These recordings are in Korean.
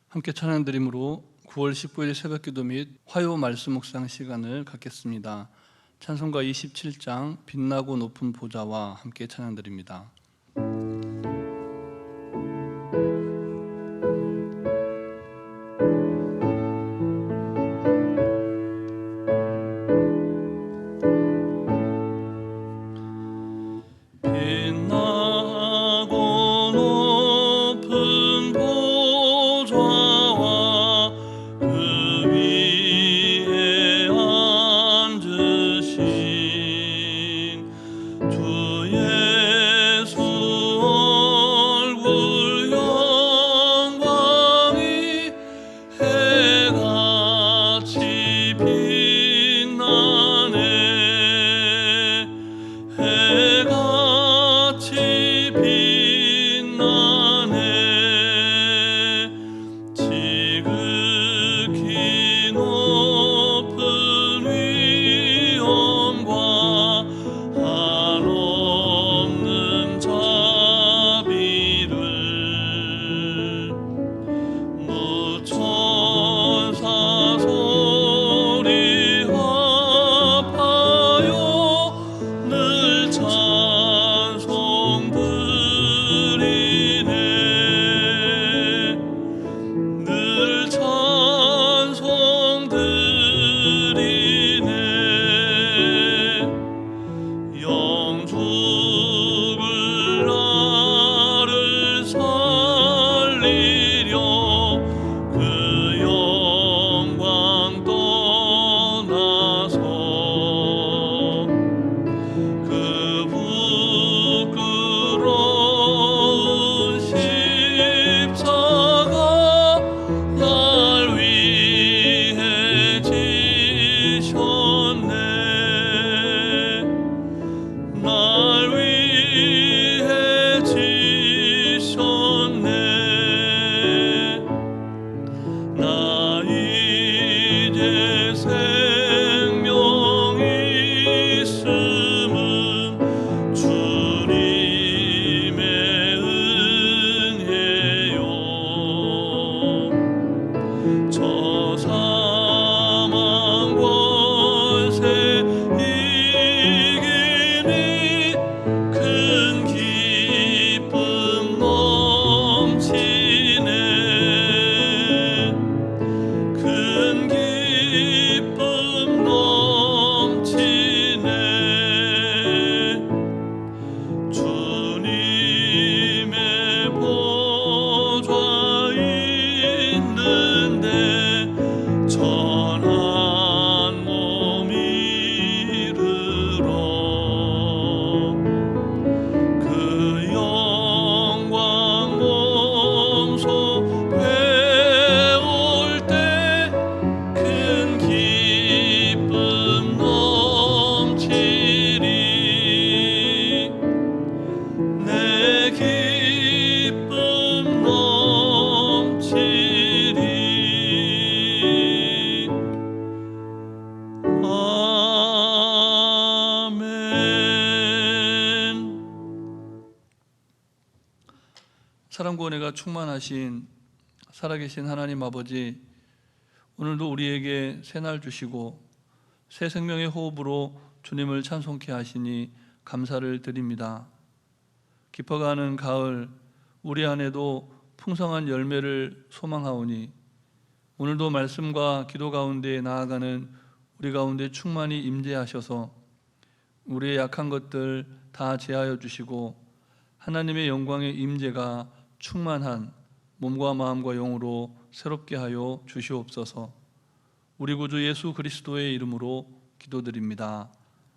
함께 찬양드림으로 9월 19일 새벽기도 및 화요 말씀 묵상 시간을 갖겠습니다. 찬송가 27장 빛나고 높은 보좌와 함께 찬양드립니다. 사랑과 은혜가 충만하신 살아계신 하나님 아버지, 오늘도 우리에게 새날 주시고 새 생명의 호흡으로 주님을 찬송케 하시니 감사를 드립니다. 깊어가는 가을, 우리 안에도 풍성한 열매를 소망하오니 오늘도 말씀과 기도 가운데 나아가는 우리 가운데 충만히 임재하셔서 우리의 약한 것들 다 제하여 주시고 하나님의 영광의 임재가 충만한 몸과 마음과 영으로 새롭게 하여 주시옵소서. 우리 구주 예수 그리스도의 이름으로 기도드립니다.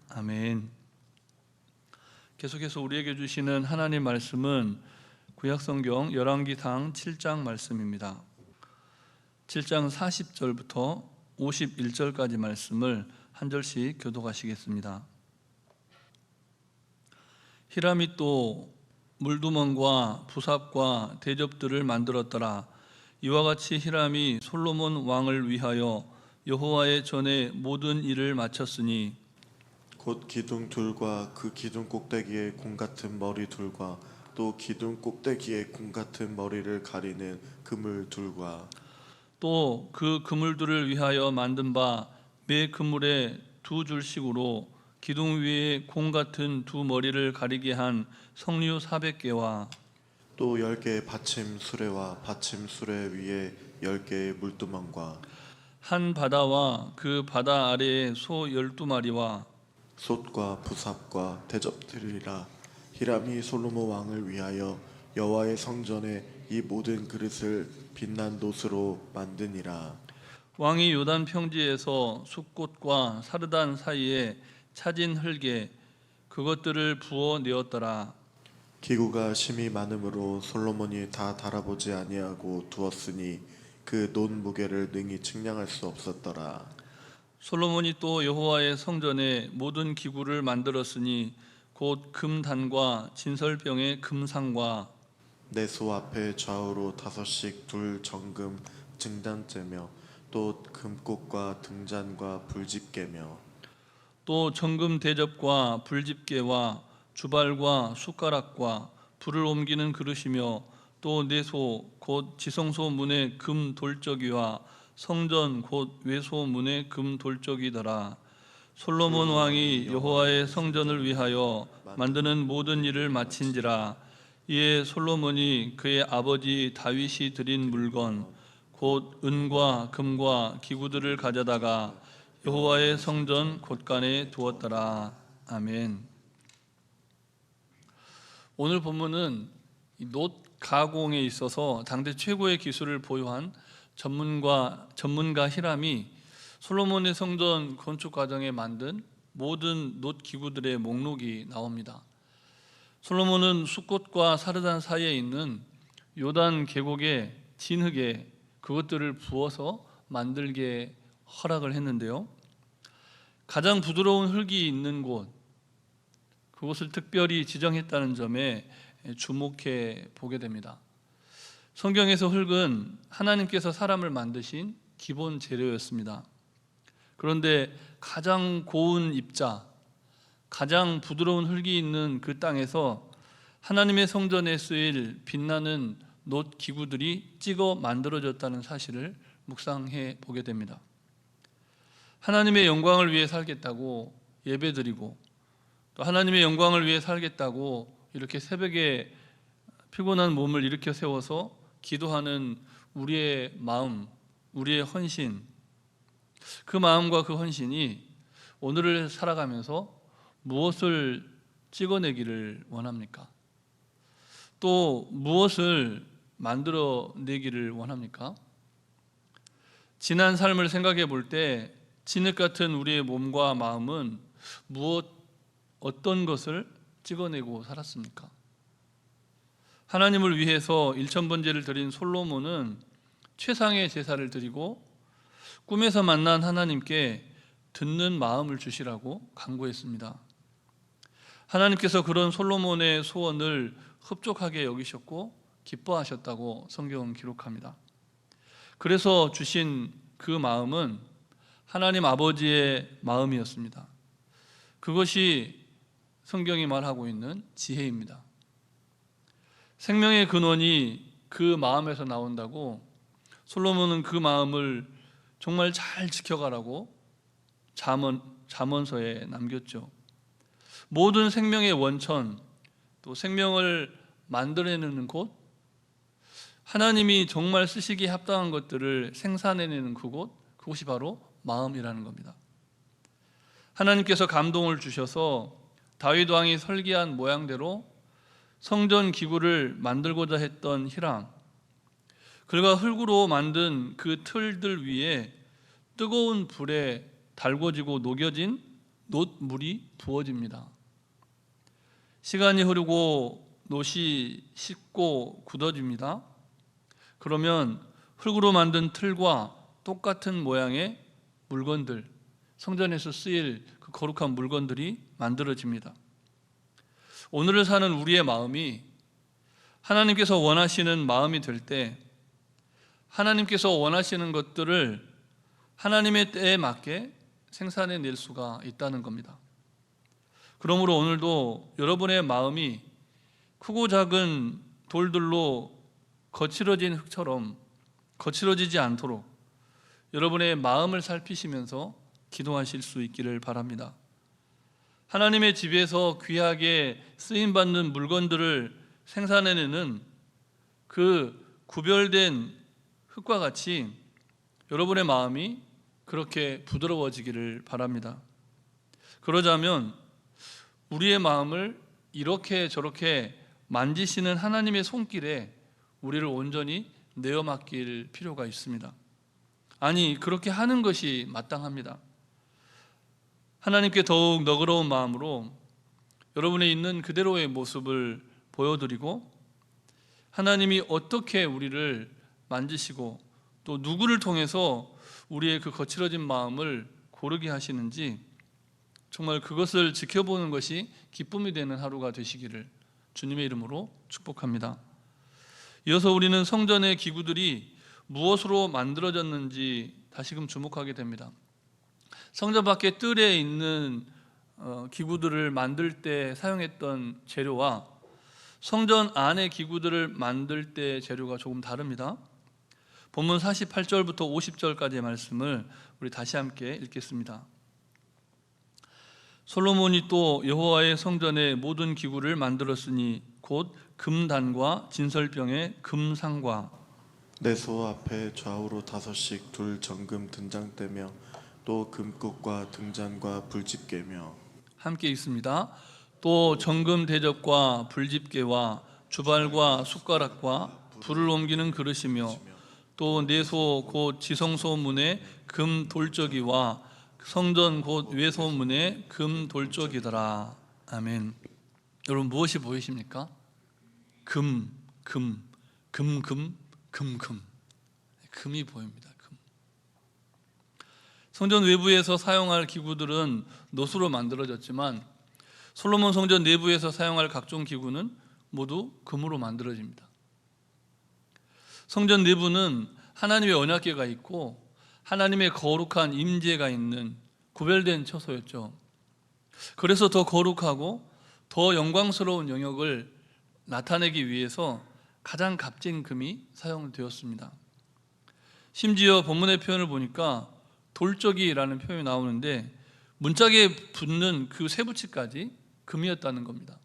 아멘. 계속해서 우리에게 주시는 하나님 말씀은 구약성경 열왕기상 7장 말씀입니다. 7장 40절부터 51절까지 말씀을 한 절씩 교독하시겠습니다. 히람이 또 물두멍과 부삽과 대접들을 만들었더라. 이와 같이 히람이 솔로몬 왕을 위하여 여호와의 전에 모든 일을 마쳤으니 곧 기둥 둘과 그 기둥 꼭대기에 공 같은 머리 둘과 또 기둥 꼭대기에 공 같은 머리를 가리는 그물 둘과 또 그 그물들을 위하여 만든 바 매 그물에 2줄씩으로 기둥 위에 공 같은 2머리를 가리게 한 석류 400개와 또 10개의 받침 수레와 받침 수레 위에 10개의 물두멍과 한 바다와 그 바다 아래에 소 12마리와 솥과 부삽과 대접들이라. 히람이 솔로몬 왕을 위하여 여호와의 성전에 이 모든 그릇을 빛난 놋으로 만드니라. 왕이 요단 평지에서 숫꽃과 사르단 사이에 차진 흙에 그것들을 부어 내었더라. 기구가 심히 많으므로 솔로몬이 다 달아보지 아니하고 두었으니 그 놋 무게를 능히 측량할 수 없었더라. 솔로몬이 또 여호와의 성전에 모든 기구를 만들었으니 곧 금단과 진설병의 금상과 내소 앞에 좌우로 5씩 둘 정금 증단째며 또 금꽃과 등잔과 불집게며 또 정금 대접과 불집게와 주발과 숟가락과 불을 옮기는 그릇이며 또 내소 곧 지성소 문의 금 돌적이와 성전 곧 외소 문의 금 돌적이더라. 솔로몬 왕이 여호와의 성전을 위하여 만드는 모든 일을 마친지라. 이에 솔로몬이 그의 아버지 다윗이 드린 물건 곧 은과 금과 기구들을 가져다가 여호와의 성전 곳간에 두었더라. 아멘. 오늘 본문은 놋 가공에 있어서 당대 최고의 기술을 보유한 전문가 히람이 솔로몬의 성전 건축 과정에 만든 모든 놋 기구들의 목록이 나옵니다. 솔로몬은 숫꽃과 사르단 사이에 있는 요단 계곡의 진흙에 그것들을 부어서 만들게 허락을 했는데요. 가장 부드러운 흙이 있는 곳, 그곳을 특별히 지정했다는 점에 주목해 보게 됩니다. 성경에서 흙은 하나님께서 사람을 만드신 기본 재료였습니다. 그런데 가장 고운 입자, 가장 부드러운 흙이 있는 그 땅에서 하나님의 성전에 쓰일 빛나는 놋 기구들이 찍어 만들어졌다는 사실을 묵상해 보게 됩니다. 하나님의 영광을 위해 살겠다고 예배드리고 또 하나님의 영광을 위해 살겠다고 이렇게 새벽에 피곤한 몸을 일으켜 세워서 기도하는 우리의 마음, 우리의 헌신, 그 마음과 그 헌신이 오늘을 살아가면서 무엇을 찍어내기를 원합니까? 또 무엇을 만들어내기를 원합니까? 지난 삶을 생각해 볼 때 진흙 같은 우리의 몸과 마음은 어떤 것을 찍어내고 살았습니까? 하나님을 위해서 일천번제를 드린 솔로몬은 최상의 제사를 드리고 꿈에서 만난 하나님께 듣는 마음을 주시라고 간구했습니다. 하나님께서 그런 솔로몬의 소원을 흡족하게 여기셨고 기뻐하셨다고 성경은 기록합니다. 그래서 주신 그 마음은 하나님 아버지의 마음이었습니다. 그것이 성경이 말하고 있는 지혜입니다. 생명의 근원이 그 마음에서 나온다고 솔로몬은 그 마음을 정말 잘 지켜가라고 잠언서에 남겼죠. 모든 생명의 원천, 또 생명을 만들어내는 곳, 하나님이 정말 쓰시기에 합당한 것들을 생산해내는 그곳이 바로 마음이라는 겁니다. 하나님께서 감동을 주셔서 다윗 왕이 설계한 모양대로 성전 기구를 만들고자 했던 히람, 그가 흙으로 만든 그 틀들 위에 뜨거운 불에 달궈지고 녹여진 놋물이 부어집니다. 시간이 흐르고 놋이 식고 굳어집니다. 그러면 흙으로 만든 틀과 똑같은 모양의 물건들, 성전에서 쓰일 그 거룩한 물건들이 만들어집니다. 오늘을 사는 우리의 마음이 하나님께서 원하시는 마음이 될 때 하나님께서 원하시는 것들을 하나님의 때에 맞게 생산해낼 수가 있다는 겁니다. 그러므로 오늘도 여러분의 마음이 크고 작은 돌들로 거칠어진 흙처럼 거칠어지지 않도록 여러분의 마음을 살피시면서 기도하실 수 있기를 바랍니다. 하나님의 집에서 귀하게 쓰임받는 물건들을 생산해내는 그 구별된 흙과 같이 여러분의 마음이 그렇게 부드러워지기를 바랍니다. 그러자면 우리의 마음을 이렇게 저렇게 만지시는 하나님의 손길에 우리를 온전히 내어 맡길 필요가 있습니다. 아니, 그렇게 하는 것이 마땅합니다. 하나님께 더욱 너그러운 마음으로 여러분의 있는 그대로의 모습을 보여드리고 하나님이 어떻게 우리를 만지시고 또 누구를 통해서 우리의 그 거칠어진 마음을 고르게 하시는지 정말 그것을 지켜보는 것이 기쁨이 되는 하루가 되시기를 주님의 이름으로 축복합니다. 이어서 우리는 성전의 기구들이 무엇으로 만들어졌는지 다시금 주목하게 됩니다. 성전 밖에 뜰에 있는 기구들을 만들 때 사용했던 재료와 성전 안의 기구들을 만들 때 재료가 조금 다릅니다. 본문 48절부터 50절까지의 말씀을 우리 다시 함께 읽겠습니다. 솔로몬이 또 여호와의 성전의 모든 기구를 만들었으니 곧 금단과 진설병의 금상과 내소 앞에 좌우로 5씩 둘 정금 등잔대며 또 금국과 등잔과 불집게며 함께 있습니다. 또 정금 대접과 불집게와 주발과 숟가락과 불을 옮기는 그릇이며 또 내소 곧 지성소 문의 금 돌적이와 성전 곧 외소 문의 금 돌적이더라. 아멘. 여러분 무엇이 보이십니까? 금. 금이 보입니다. 금. 성전 외부에서 사용할 기구들은 노수로 만들어졌지만 솔로몬 성전 내부에서 사용할 각종 기구는 모두 금으로 만들어집니다. 성전 내부는 하나님의 언약궤가 있고 하나님의 거룩한 임재가 있는 구별된 처소였죠. 그래서 더 거룩하고 더 영광스러운 영역을 나타내기 위해서 가장 값진 금이 사용되었습니다. 심지어 본문의 표현을 보니까 돌적이라는 표현이 나오는데 문짝에 붙는 그 쇠붙이까지 금이었다는 겁니다.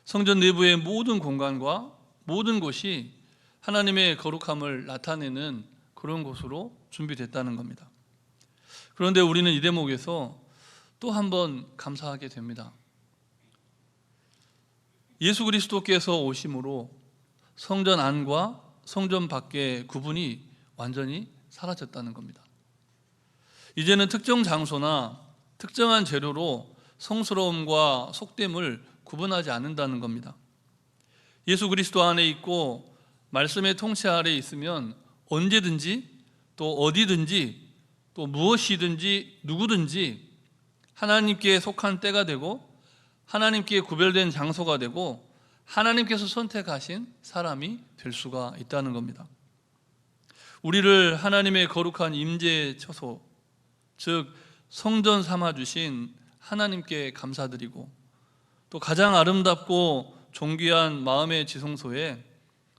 성전 내부의 모든 공간과 모든 곳이 하나님의 거룩함을 나타내는 그런 곳으로 준비됐다는 겁니다. 그런데 우리는 이 대목에서 또 한 번 감사하게 됩니다. 예수 그리스도께서 오심으로 성전 안과 성전 밖의 구분이 완전히 사라졌다는 겁니다. 이제는 특정 장소나 특정한 재료로 성스러움과 속됨을 구분하지 않는다는 겁니다. 예수 그리스도 안에 있고 말씀의 통치 아래 있으면 언제든지 또 어디든지 또 무엇이든지 누구든지 하나님께 속한 때가 되고 하나님께 구별된 장소가 되고 하나님께서 선택하신 사람이 될 수가 있다는 겁니다. 우리를 하나님의 거룩한 임재의 처소, 즉 성전 삼아주신 하나님께 감사드리고 또 가장 아름답고 존귀한 마음의 지성소에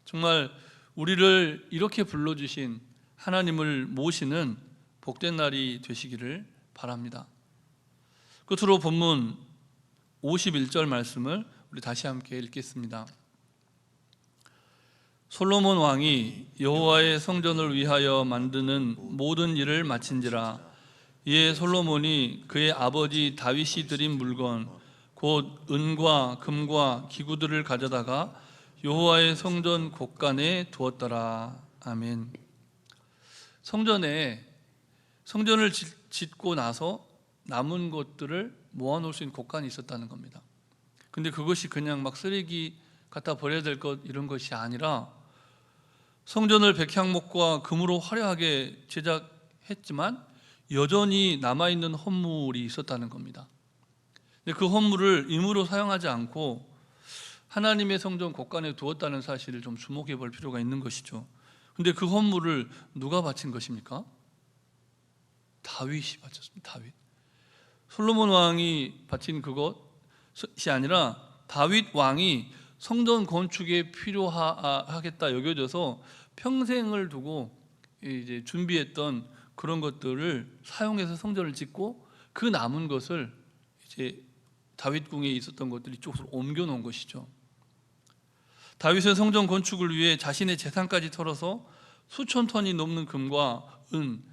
정말 우리를 이렇게 불러주신 하나님을 모시는 복된 날이 되시기를 바랍니다. 끝으로 본문 51절 말씀을 우리 다시 함께 읽겠습니다. 솔로몬 왕이 여호와의 성전을 위하여 만드는 모든 일을 마친지라. 이에 솔로몬이 그의 아버지 다윗이 드린 물건 곧 은과 금과 기구들을 가져다가 여호와의 성전 곳간에 두었더라. 아멘. 성전을 짓고 나서 남은 것들을 모아놓을 수 있는 곳간이 있었다는 겁니다. 근데 그것이 그냥 막 쓰레기 갖다 버려야 될 것 이런 것이 아니라 성전을 백향목과 금으로 화려하게 제작했지만 여전히 남아있는 헌물이 있었다는 겁니다. 근데 그 헌물을 임으로 사용하지 않고 하나님의 성전 곳간에 두었다는 사실을 좀 주목해 볼 필요가 있는 것이죠. 근데 그 헌물을 누가 바친 것입니까? 다윗이 바쳤습니다. 다윗. 솔로몬 왕이 바친 그것이 아니라 다윗 왕이 성전 건축에 필요하겠다 여겨져서 평생을 두고 이제 준비했던 그런 것들을 사용해서 성전을 짓고 그 남은 것을 이제 다윗 궁에 있었던 것들을 이쪽으로 옮겨 놓은 것이죠. 다윗은 성전 건축을 위해 자신의 재산까지 털어서 수천 톤이 넘는 금과 은,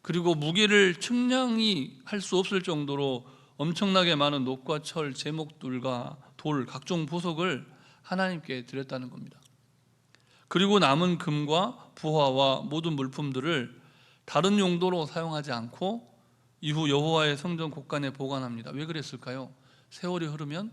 그리고 무게를 측량이 할 수 없을 정도로 엄청나게 많은 녹과 철, 제목들과 돌, 각종 보석을 하나님께 드렸다는 겁니다. 그리고 남은 금과 부화와 모든 물품들을 다른 용도로 사용하지 않고 이후 여호와의 성전 곳간에 보관합니다. 왜 그랬을까요? 세월이 흐르면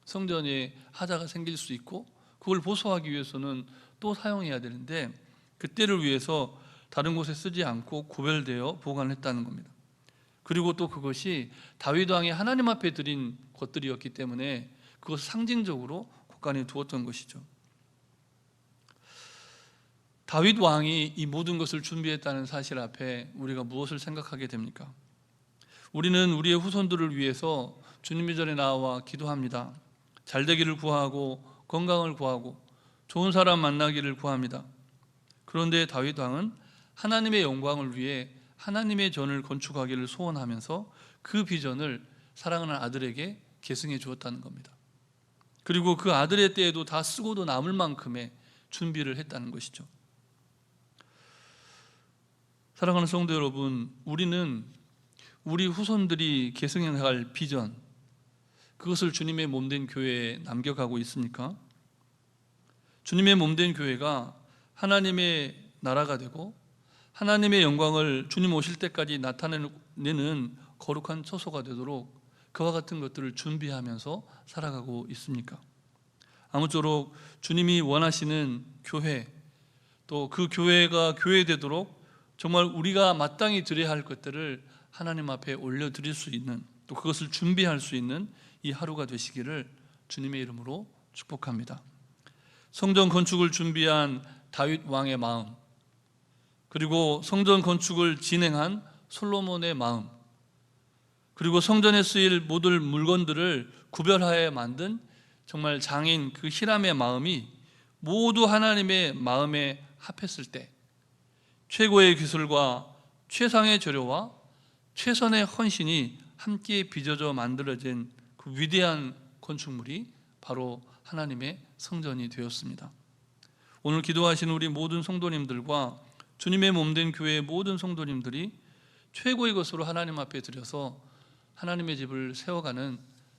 성전에 하자가 생길 수 있고 그걸 보수하기 위해서는 또 사용해야 되는데 그때를 위해서 다른 곳에 쓰지 않고 구별되어 보관했다는 겁니다. 그리고 또 그것이 다윗 왕이 하나님 앞에 드린 것들이었기 때문에 그것을 상징적으로 곳간에 두었던 것이죠. 다윗 왕이 이 모든 것을 준비했다는 사실 앞에 우리가 무엇을 생각하게 됩니까? 우리는 우리의 후손들을 위해서 주님의 전에 나와 기도합니다. 잘 되기를 구하고 건강을 구하고 좋은 사람 만나기를 구합니다. 그런데 다윗 왕은 하나님의 영광을 위해 하나님의 전을 건축하기를 소원하면서 그 비전을 사랑하는 아들에게 계승해 주었다는 겁니다. 그리고 그 아들의 때에도 다 쓰고도 남을 만큼의 준비를 했다는 것이죠. 사랑하는 성도 여러분, 우리는 우리 후손들이 계승해 나갈 비전, 그것을 주님의 몸된 교회에 남겨가고 있습니까? 주님의 몸된 교회가 하나님의 나라가 되고 하나님의 영광을 주님 오실 때까지 나타내는 거룩한 처소가 되도록 그와 같은 것들을 준비하면서 살아가고 있습니까? 아무쪼록 주님이 원하시는 교회, 또 그 교회가 교회되도록 정말 우리가 마땅히 드려야 할 것들을 하나님 앞에 올려드릴 수 있는, 또 그것을 준비할 수 있는 이 하루가 되시기를 주님의 이름으로 축복합니다. 성전 건축을 준비한 다윗 왕의 마음, 그리고 성전 건축을 진행한 솔로몬의 마음, 그리고 성전에 쓰일 모든 물건들을 구별하여 만든 정말 장인 그 히람의 마음이 모두 하나님의 마음에 합했을 때 최고의 기술과 최상의 재료와 최선의 헌신이 함께 빚어져 만들어진 그 위대한 건축물이 바로 하나님의 성전이 되었습니다. 오늘 기도하시는 우리 모든 성도님들과 주님의 몸된 교회의 모든 성도님들이 최고의 것으로 하나님 앞에 드려서 하나님의 집을 세워가는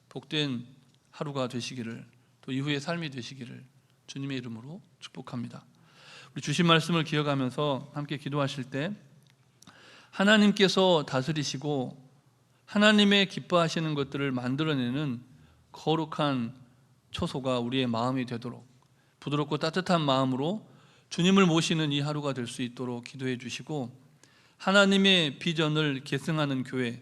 복된 하루가 되시기를, 또 이후의 삶이 되시기를 주님의 이름으로 축복합니다. 우리 주신 말씀을 기억하면서 함께 기도하실 때 하나님께서 다스리시고 하나님의 기뻐하시는 것들을 만들어내는 거룩한 초소가 우리의 마음이 되도록 부드럽고 따뜻한 마음으로 주님을 모시는 이 하루가 될 수 있도록 기도해 주시고, 하나님의 비전을 계승하는 교회,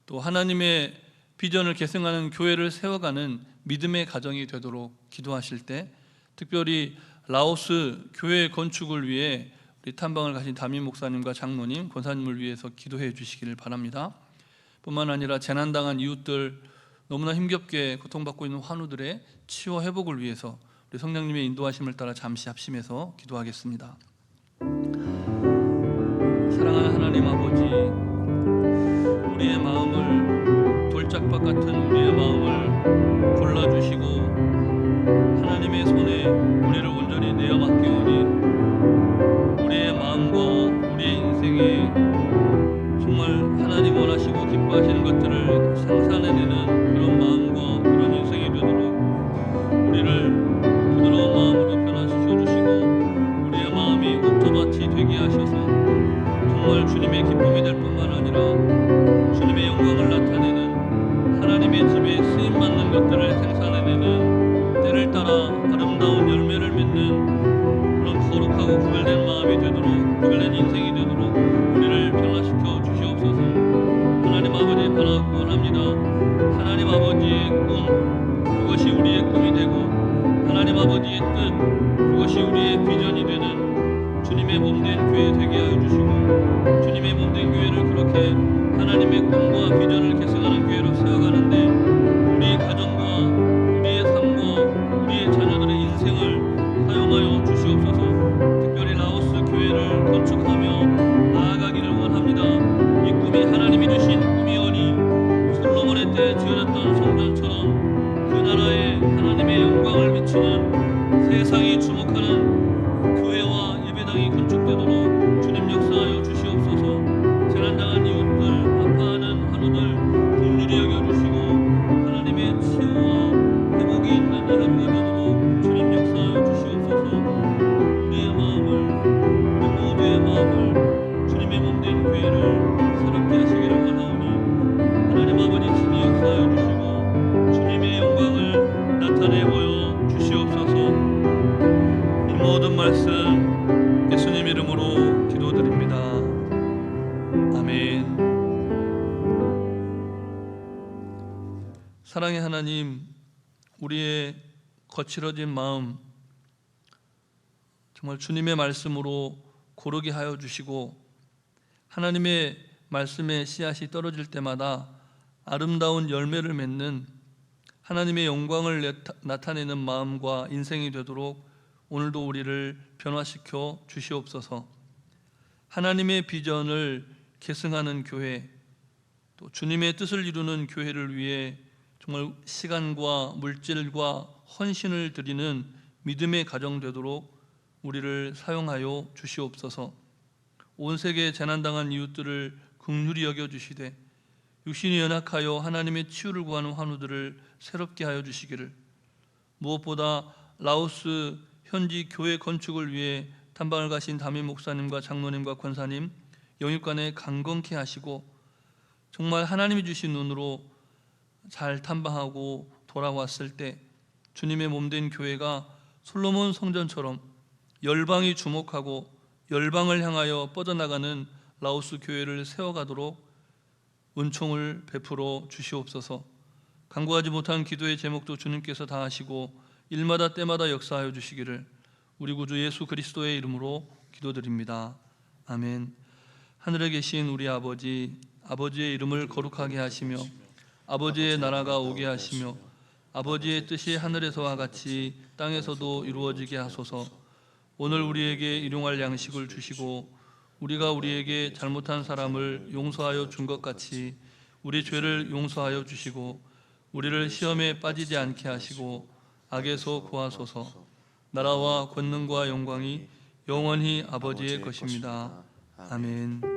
또 하나님의 비전을 계승하는 교회를 세워가는 믿음의 가정이 되도록 기도하실 때 특별히 라오스 교회 건축을 위해 우리 탐방을 가신 담임 목사님과 장로님, 권사님을 위해서 기도해 주시기를 바랍니다. 뿐만 아니라 재난당한 이웃들, 너무나 힘겹게 고통받고 있는 환우들의 치유 회복을 위해서 우리 성령님의 인도하심을 따라 잠시 합심해서 기도하겠습니다. 사랑하는 하나님 아버지, 우리의 마음을 돌짝밭 같은 우리의 마음을 골라주시고 하나님의 손에 우리를 온전히 내어 맡기오니 우리의 마음과 우리의 인생에 정말 하나님 원하시고 기뻐하시는 것들을 상상해내는 그런 마음과 그런 인생이 되도록 우리를 부드러운 마음으로 변화시켜 주시고 우리의 마음이 옥토밭이 되게 하셔서 정말 주님의 기쁨이 될 뿐만 아니라 주님의 영광을 나타내는 하나님의 집에 쓰임받는 것들을 생산해내는 때를 따라 아름다운 열매를 맺는 그런 거룩하고 구별된 마음이 되도록, 구별된 인생이 되도록 우리를 변화시켜 주시옵소서. 하나님 아버지 변화하고 원합니다. 하나님 아버지의 꿈, 그것이 우리의 꿈이 되고 하나님 아버지의 뜻, 그것이 우리의 비전이 되는 주님의 몸된 교회 되게 하여 주시고 주님의 몸된 교회를 그렇게 하나님의 꿈과 비전을 계승하는 교회로 세워가는데 우리 가정과 우리의 삶과 우리의 자녀들의 인생을 사용하여 주시옵소서. 특별히 라오스 교회를 건축하며 회복하는 교회와 예배당이 건축되도록 주님 역사하여 주시옵소서. 재난당한 이웃들, 아파하는 한우들 긍휼히 여겨주시고 하나님의 치유와 회복이 있는 이 하루가 되도록 주님 역사하여 주시옵소서. 우리의 마음을, 모두의 마음을 주님의 몸된 교회를 새롭게 하시기를 원하오니 하나님 아버지 친히 역사하여 주시고 주님의 영광을 나타내 보여 주시옵소서. 이 모든 말씀 예수님 이름으로 기도드립니다. 아멘. 사랑의 하나님, 우리의 거칠어진 마음 정말 주님의 말씀으로 고르게 하여 주시고 하나님의 말씀의 씨앗이 떨어질 때마다 아름다운 열매를 맺는 하나님의 영광을 나타내는 마음과 인생이 되도록 오늘도 우리를 변화시켜 주시옵소서. 하나님의 비전을 계승하는 교회, 또 주님의 뜻을 이루는 교회를 위해 정말 시간과 물질과 헌신을 드리는 믿음의 가정 되도록 우리를 사용하여 주시옵소서. 온 세계에 재난당한 이웃들을 긍휼히 여겨주시되 육신이 연약하여 하나님의 치유를 구하는 환우들을 새롭게 하여 주시기를, 무엇보다 라오스 현지 교회 건축을 위해 탐방을 가신 담임 목사님과 장로님과 권사님, 영육간에 강건케 하시고 정말 하나님이 주신 눈으로 잘 탐방하고 돌아왔을 때 주님의 몸된 교회가 솔로몬 성전처럼 열방이 주목하고 열방을 향하여 뻗어나가는 라오스 교회를 세워가도록 은총을 베풀어 주시옵소서. 간구하지 못한 기도의 제목도 주님께서 다 하시고 일마다 때마다 역사하여 주시기를 우리 구주 예수 그리스도의 이름으로 기도드립니다. 아멘. 하늘에 계신 우리 아버지, 아버지의 이름을 거룩하게 하시며 아버지의 나라가 오게 하시며 아버지의 뜻이 하늘에서와 같이 땅에서도 이루어지게 하소서. 오늘 우리에게 일용할 양식을 주시고 우리가 우리에게 잘못한 사람을 용서하여 준 것 같이 우리 죄를 용서하여 주시고 우리를 시험에 빠지지 않게 하시고 악에서 구하소서. 나라와 권능과 영광이 영원히 아버지의 것입니다. 아멘.